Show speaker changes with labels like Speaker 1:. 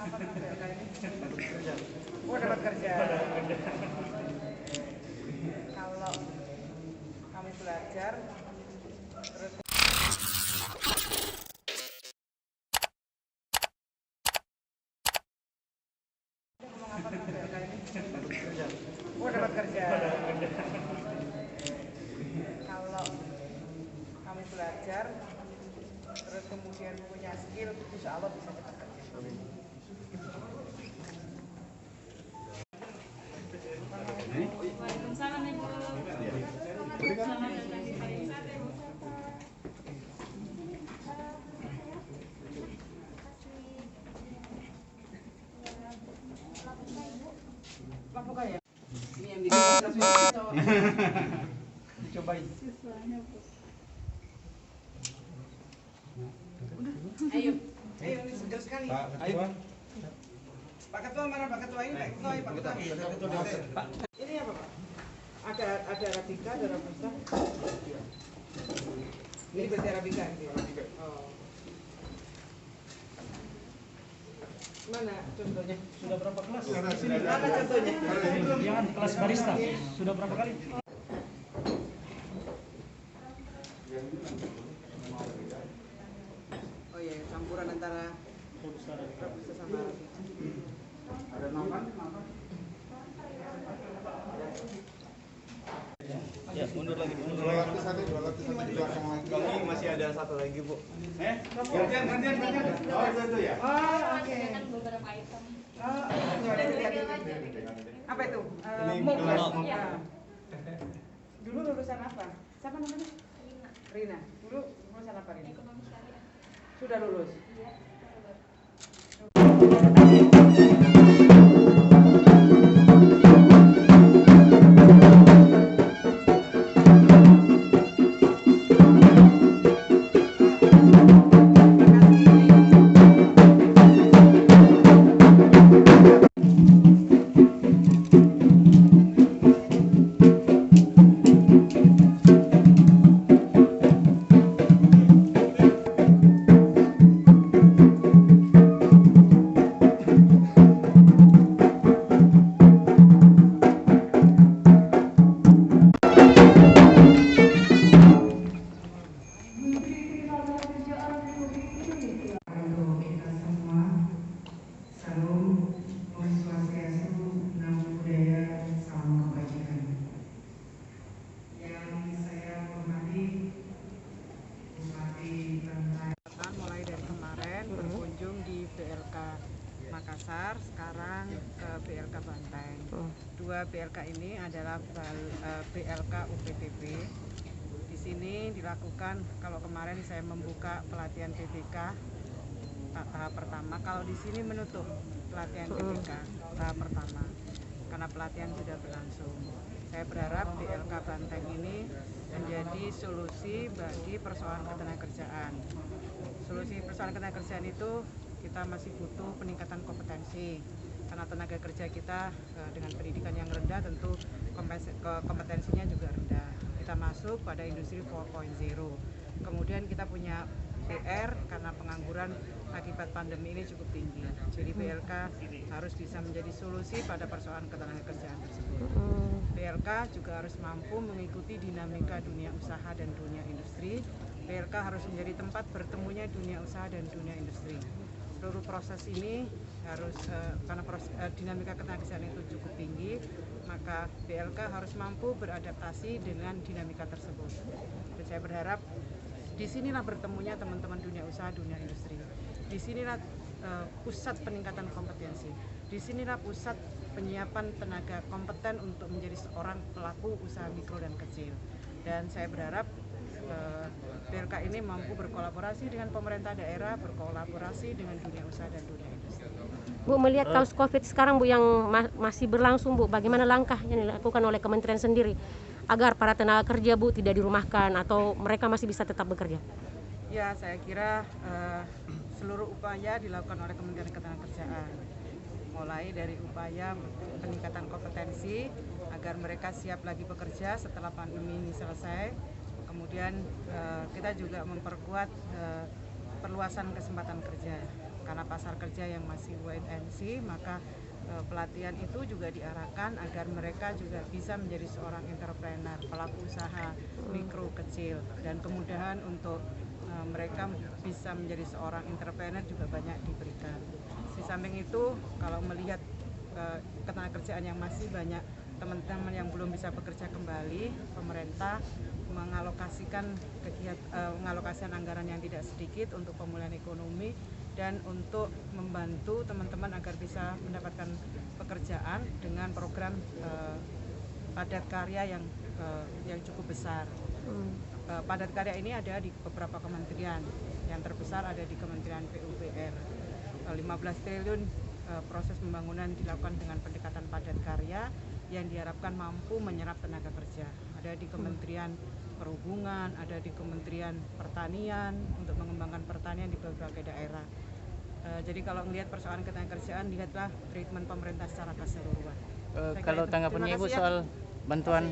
Speaker 1: Oh, dapat kerja. Kalau kami belajar terus ngomong apa tentang BLK ini? Oh, dapat kerja. Kalau kami belajar terus kemudian punya skill, insya Allah bisa cepat kerja. Amin.
Speaker 2: Waalaikumsalam Ibu. Selamat datang di pariwisata Ibu.
Speaker 1: Lampu kayak ini yang bikin dicobain. Ayo, ini segar sekali. Ayo. Pak Ketua mana Pak Ketua ini? Pak Ketua. Ini apa Pak? Ada Arabica, ada Robusta. Ini berarti Arabica. Oh. Mana contohnya?
Speaker 3: Sudah berapa kelas?
Speaker 1: Mana contohnya?
Speaker 3: Jangan kelas barista. Sudah berapa kali?
Speaker 1: Oh iya, campuran antara Robusta sama Arabica. Ada nampan?
Speaker 3: Ya, mundur lagi.
Speaker 4: Dua lapisan di belakang lagi.
Speaker 5: Kami masih ada satu lagi, Bu.
Speaker 4: Gantian. Oh, itu ya.
Speaker 1: Oh, oke.
Speaker 2: Kan beberapa item.
Speaker 1: Oh, apa itu?
Speaker 5: Ini
Speaker 1: MOOC.
Speaker 5: kelas.
Speaker 1: Ya. Dulu lulusan apa? Siapa namanya? Rina. Dulu lulusan apa Rina?
Speaker 2: Ekonomi syariah.
Speaker 1: Sudah lulus.
Speaker 2: Iya.
Speaker 1: Mulai dari kemarin berkunjung di BLK Makassar, sekarang ke BLK Banteng. Dua BLK ini adalah BLK UPTB. Di sini dilakukan, kalau kemarin saya membuka pelatihan PBK tahap pertama, kalau di sini menutup pelatihan PBK tahap pertama karena pelatihan sudah berlangsung. Saya berharap BLK Banteng ini menjadi solusi bagi persoalan ketenagakerjaan. Solusi persoalan ketenagakerjaan itu kita masih butuh peningkatan kompetensi karena tenaga kerja kita dengan pendidikan yang rendah tentu kompetensinya juga rendah. Kita masuk pada industri 4.0. Kemudian kita punya PR karena pengangguran akibat pandemi ini cukup tinggi. Jadi BLK harus bisa menjadi solusi pada persoalan ketenagakerjaan tersebut. BLK juga harus mampu mengikuti dinamika dunia usaha dan dunia industri. BLK harus menjadi tempat bertemunya dunia usaha dan dunia industri. Seluruh proses ini harus karena dinamika ketenagakerjaan itu cukup tinggi, maka BLK harus mampu beradaptasi dengan dinamika tersebut. Dan saya berharap disinilah bertemunya teman-teman dunia usaha, dunia industri. Disinilah pusat peningkatan kompetensi. Disinilah pusat penyiapan tenaga kompeten untuk menjadi seorang pelaku usaha mikro dan kecil. Dan saya berharap BLK ini mampu berkolaborasi dengan pemerintah daerah, berkolaborasi dengan dunia usaha dan dunia industri.
Speaker 6: Bu, melihat kasus COVID sekarang Bu yang masih berlangsung Bu, bagaimana langkah yang dilakukan oleh kementerian sendiri agar para tenaga kerja Bu tidak dirumahkan atau mereka masih bisa tetap bekerja?
Speaker 1: Ya, saya kira seluruh upaya dilakukan oleh Kementerian Ketenagakerjaan, mulai dari upaya peningkatan kompetensi agar mereka siap lagi bekerja setelah pandemi ini selesai. Kemudian kita juga memperkuat perluasan kesempatan kerja karena pasar kerja yang masih wait and see, maka pelatihan itu juga diarahkan agar mereka juga bisa menjadi seorang entrepreneur, pelaku usaha mikro kecil, dan kemudahan untuk mereka bisa menjadi seorang entrepreneur juga banyak diberikan. Di samping itu, kalau melihat ketenagakerjaan yang masih banyak teman-teman yang belum bisa bekerja kembali, pemerintah mengalokasikan anggaran yang tidak sedikit untuk pemulihan ekonomi dan untuk membantu teman-teman agar bisa mendapatkan pekerjaan dengan program padat karya yang cukup besar. Padat karya ini ada di beberapa kementerian, yang terbesar ada di Kementerian PUPR. 15 triliun proses pembangunan dilakukan dengan pendekatan padat karya yang diharapkan mampu menyerap tenaga kerja. Ada di Kementerian Perhubungan, ada di Kementerian Pertanian untuk mengembangkan pertanian di berbagai daerah. Jadi kalau melihat persoalan ketenagakerjaan, lihatlah treatment pemerintah secara keseluruhan.
Speaker 7: Kalau tanggapannya Ibu soal bantuan